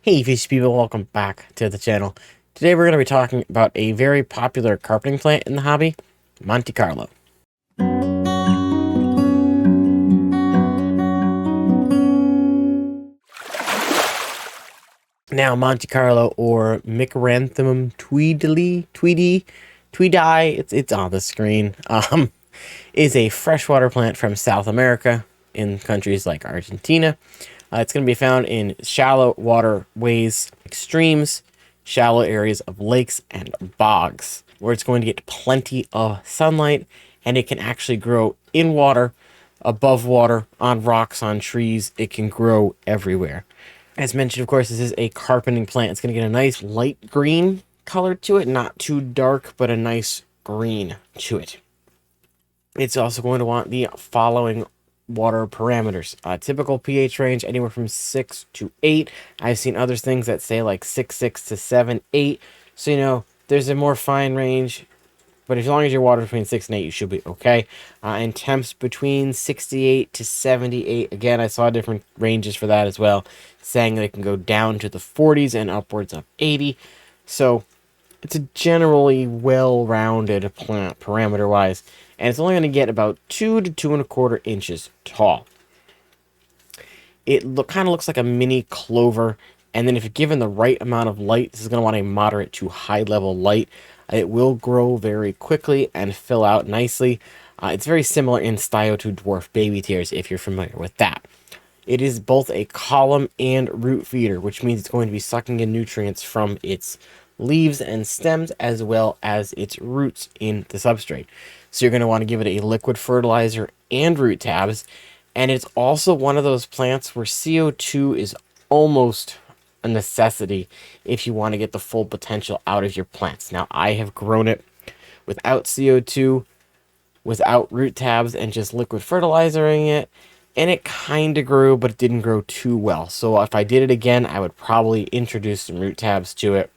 Hey fish people, welcome back to the channel. Today we're going to be talking about a very popular carpeting plant in the hobby, Monte Carlo. Now Monte Carlo, or Micranthemum tweedii, it's on the screen, is a freshwater plant from South America in countries like Argentina. It's going to be found in shallow waterways, streams, shallow areas of lakes and bogs, where it's going to get plenty of sunlight, and it can actually grow in water, above water, on rocks, on trees. It can grow everywhere. As mentioned, of course, this is a carpeting plant. It's going to get a nice light green color to it, not too dark, but a nice green to it. It's also going to want the following water parameters. Typical pH range anywhere from 6 to 8. I've seen other things that say like 6 to 7, 8. So, there's a more fine range. But as long as your water between 6 and 8, you should be okay. And temps between 68 to 78. Again, I saw different ranges for that as well, saying they can go down to the 40s and upwards of 80. So it's a generally well-rounded plant parameter-wise, and it's only going to get about 2 to 2¼ inches tall. It kind of looks like a mini clover, and then if given the right amount of light, this is going to want a moderate to high-level light. It will grow very quickly and fill out nicely. It's very similar in style to dwarf baby tears, if you're familiar with that. It is both a column and root feeder, which means it's going to be sucking in nutrients from its leaves and stems as well as its roots in the substrate. So you're going to want to give it a liquid fertilizer and root tabs. And it's also one of those plants where CO2 is almost a necessity if you want to get the full potential out of your plants. Now, I have grown it without CO2, without root tabs, and just liquid fertilizing it, and it kind of grew, but it didn't grow too well. So if I did it again, I would probably introduce some root tabs to it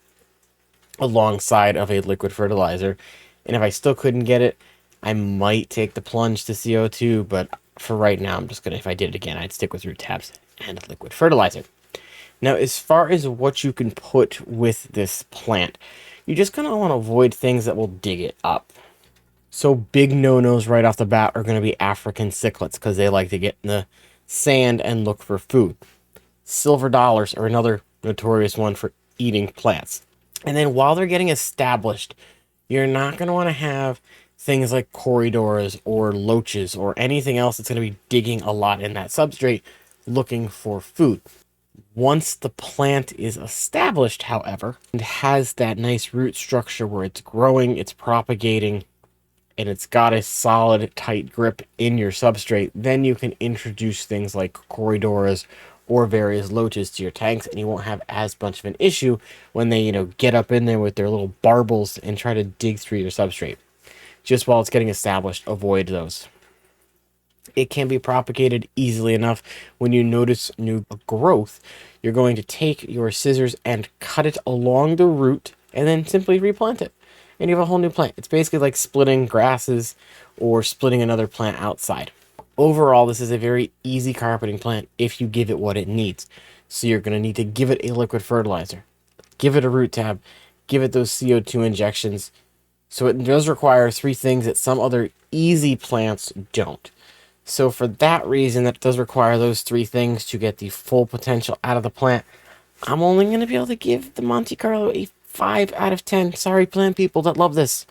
alongside of a liquid fertilizer. And if I still couldn't get it, I might take the plunge to CO2, but for right now, I'm just gonna, if I did it again, I'd stick with root tabs and liquid fertilizer. Now, as far as what you can put with this plant, you're just going to want to avoid things that will dig it up. So big no-nos right off the bat are going to be African cichlids, because they like to get in the sand and look for food. Silver dollars are another notorious one for eating plants. And then while they're getting established, you're not going to want to have things like corridors or loaches or anything else that's going to be digging a lot in that substrate looking for food. Once the plant is established, however, and has that nice root structure where it's growing, it's propagating, and it's got a solid, tight grip in your substrate, then you can introduce things like corridors or various loaches to your tanks, and you won't have as much of an issue when they, get up in there with their little barbels and try to dig through your substrate. Just while it's getting established, avoid those. It can be propagated easily enough. When you notice new growth, you're going to take your scissors and cut it along the root and then simply replant it. And you have a whole new plant. It's basically like splitting grasses or splitting another plant outside. Overall, this is a very easy carpeting plant if you give it what it needs. So you're going to need to give it a liquid fertilizer, give it a root tab, give it those CO2 injections. So it does require 3 things that some other easy plants don't. So for that reason, that does require those 3 things to get the full potential out of the plant. I'm only going to be able to give the Monte Carlo a 5 out of 10. Sorry, plant people that love this.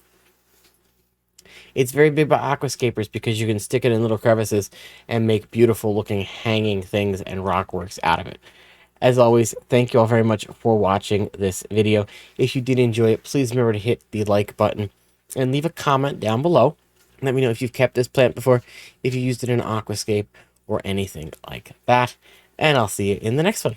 It's very big by aquascapers because you can stick it in little crevices and make beautiful looking hanging things and rockworks out of it. As always, thank you all very much for watching this video. If you did enjoy it, please remember to hit the like button and leave a comment down below. Let me know if you've kept this plant before, if you used it in an aquascape or anything like that. And I'll see you in the next one.